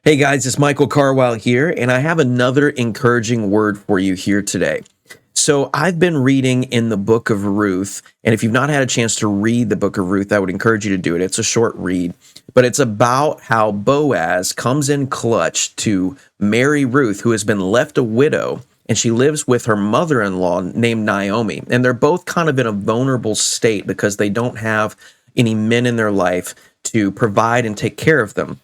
Hey guys, it's Michael Carwile here, and I have another encouraging word for you here today. So, I've been reading in the book of Ruth, and if you've not had a chance to read the book of Ruth, I would encourage you to do it. It's a short read, but it's about how Boaz comes in clutch to marry Ruth, who has been left a widow, and she lives with her mother in law named Naomi. And they're both kind of in a vulnerable state because they don't have any men in their life to provide and take care of them.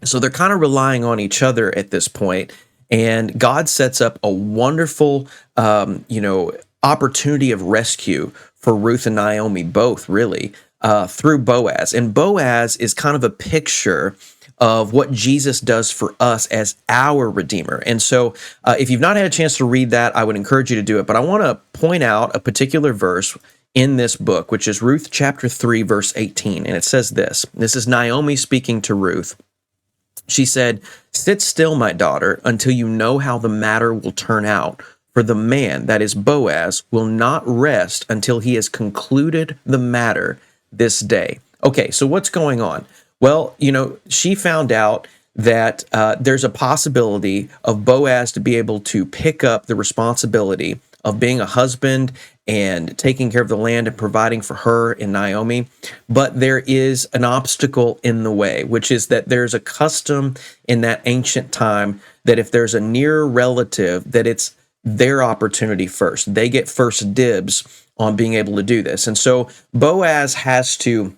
So they're kind of relying on each other at this point, and God sets up a wonderful, opportunity of rescue for Ruth and Naomi, both really, through Boaz. And Boaz is kind of a picture of what Jesus does for us as our Redeemer. And so, if you've not had a chance to read that, I would encourage you to do it. But I want to point out a particular verse in this book, which is Ruth chapter 3, verse 18. And it says this. This is Naomi speaking to Ruth. She said, "Sit still, my daughter, until you know how the matter will turn out. For the man, that is Boaz, will not rest until he has concluded the matter this day." Okay, so what's going on? Well, she found out that there's a possibility of Boaz to be able to pick up the responsibility of being a husband and taking care of the land and providing for her and Naomi. But there is an obstacle in the way, which is that there's a custom in that ancient time that if there's a near relative, that it's their opportunity first. They get first dibs on being able to do this. And so Boaz has to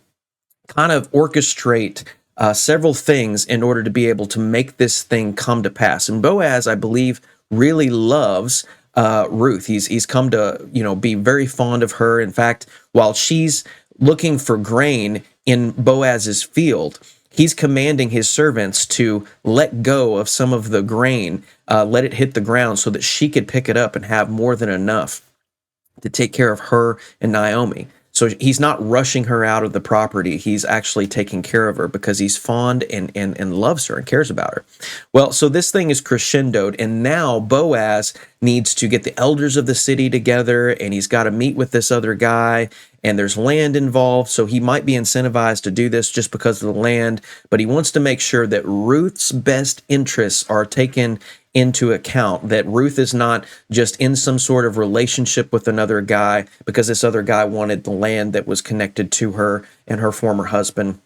kind of orchestrate several things in order to be able to make this thing come to pass. And Boaz, I believe, really loves Ruth. He's come to be very fond of her. In fact, while she's looking for grain in Boaz's field, he's commanding his servants to let go of some of the grain, let it hit the ground so that she could pick it up and have more than enough to take care of her and Naomi. So he's not rushing her out of the property. He's actually taking care of her because he's fond and loves her and cares about her. Well, so this thing is crescendoed, and now Boaz needs to get the elders of the city together, and he's got to meet with this other guy, and there's land involved, so he might be incentivized to do this just because of the land, but he wants to make sure that Ruth's best interests are taken into account, that Ruth is not just in some sort of relationship with another guy because this other guy wanted the land that was connected to her and her former husband,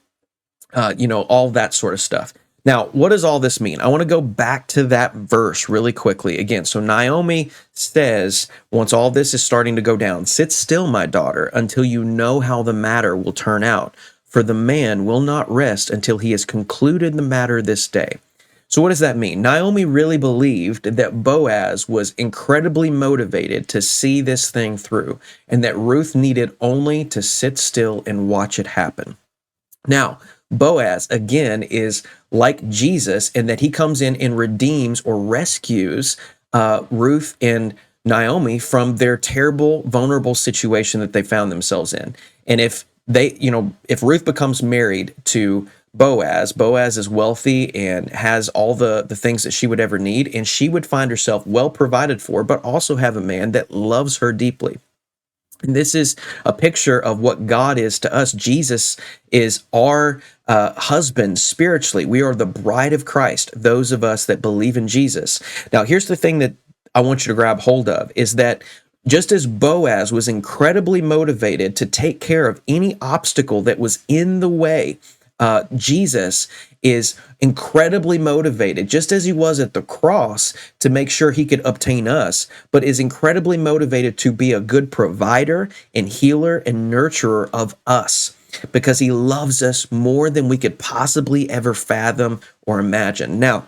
all that sort of stuff. Now, what does all this mean? I want to go back to that verse really quickly again. So Naomi says, once all this is starting to go down, "Sit still, my daughter, until you know how the matter will turn out. For the man will not rest until he has concluded the matter this day." So what does that mean? Naomi really believed that Boaz was incredibly motivated to see this thing through, and that Ruth needed only to sit still and watch it happen. Now, Boaz, again, is like Jesus in that he comes in and redeems or rescues Ruth and Naomi from their terrible, vulnerable situation that they found themselves in. And if Ruth becomes married to Boaz is wealthy and has all the things that she would ever need, and she would find herself well provided for, but also have a man that loves her deeply. And this is a picture of what God is to us. Jesus is our husband spiritually. We are the bride of Christ, those of us that believe in Jesus. Now, here's the thing that I want you to grab hold of, is that just as Boaz was incredibly motivated to take care of any obstacle that was in the way, Jesus is incredibly motivated, just as he was at the cross, to make sure he could obtain us, but is incredibly motivated to be a good provider and healer and nurturer of us, because he loves us more than we could possibly ever fathom or imagine. Now,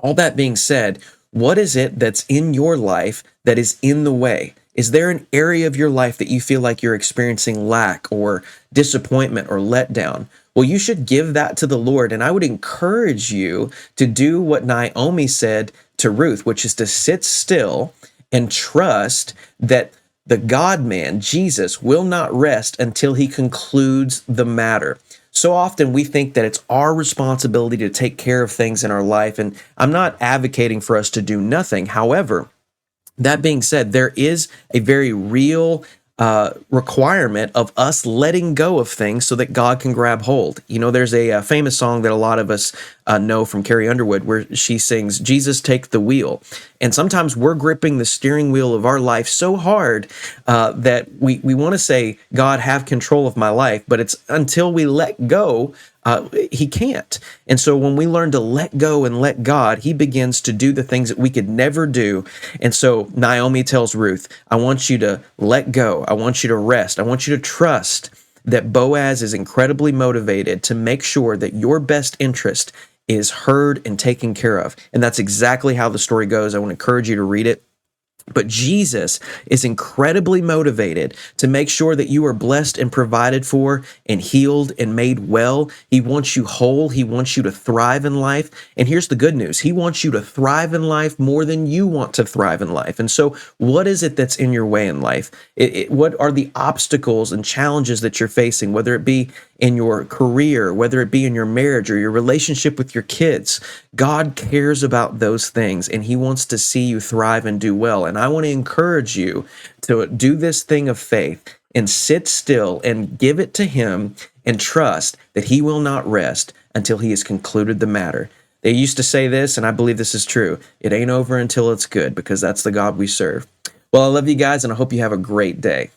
all that being said, what is it that's in your life that is in the way? Is there an area of your life that you feel like you're experiencing lack or disappointment or letdown? Well, you should give that to the Lord. And I would encourage you to do what Naomi said to Ruth, which is to sit still and trust that the God-man, Jesus, will not rest until he concludes the matter. So often we think that it's our responsibility to take care of things in our life. And I'm not advocating for us to do nothing. However, that being said, there is a very real requirement of us letting go of things so that God can grab hold. You know, there's a famous song that a lot of us know from Carrie Underwood where she sings, "Jesus, take the wheel." And sometimes we're gripping the steering wheel of our life so hard that we want to say, "God, have control of my life," but it's until we let go, he can't. And so when we learn to let go and let God, he begins to do the things that we could never do. And so Naomi tells Ruth, I want you to let go. I want you to rest. I want you to trust that Boaz is incredibly motivated to make sure that your best interest is heard and taken care of. And that's exactly how the story goes. I want to encourage you to read it. But Jesus is incredibly motivated to make sure that you are blessed and provided for and healed and made well. He wants you whole. He wants you to thrive in life. And here's the good news. He wants you to thrive in life more than you want to thrive in life. And so what is it that's in your way in life? What are the obstacles and challenges that you're facing, whether it be in your career, whether it be in your marriage or your relationship with your kids? God cares about those things and he wants to see you thrive and do well. And I want to encourage you to do this thing of faith and sit still and give it to him and trust that he will not rest until he has concluded the matter. They used to say this, and I believe this is true. It ain't over until it's good, because that's the God we serve. Well, I love you guys, and I hope you have a great day.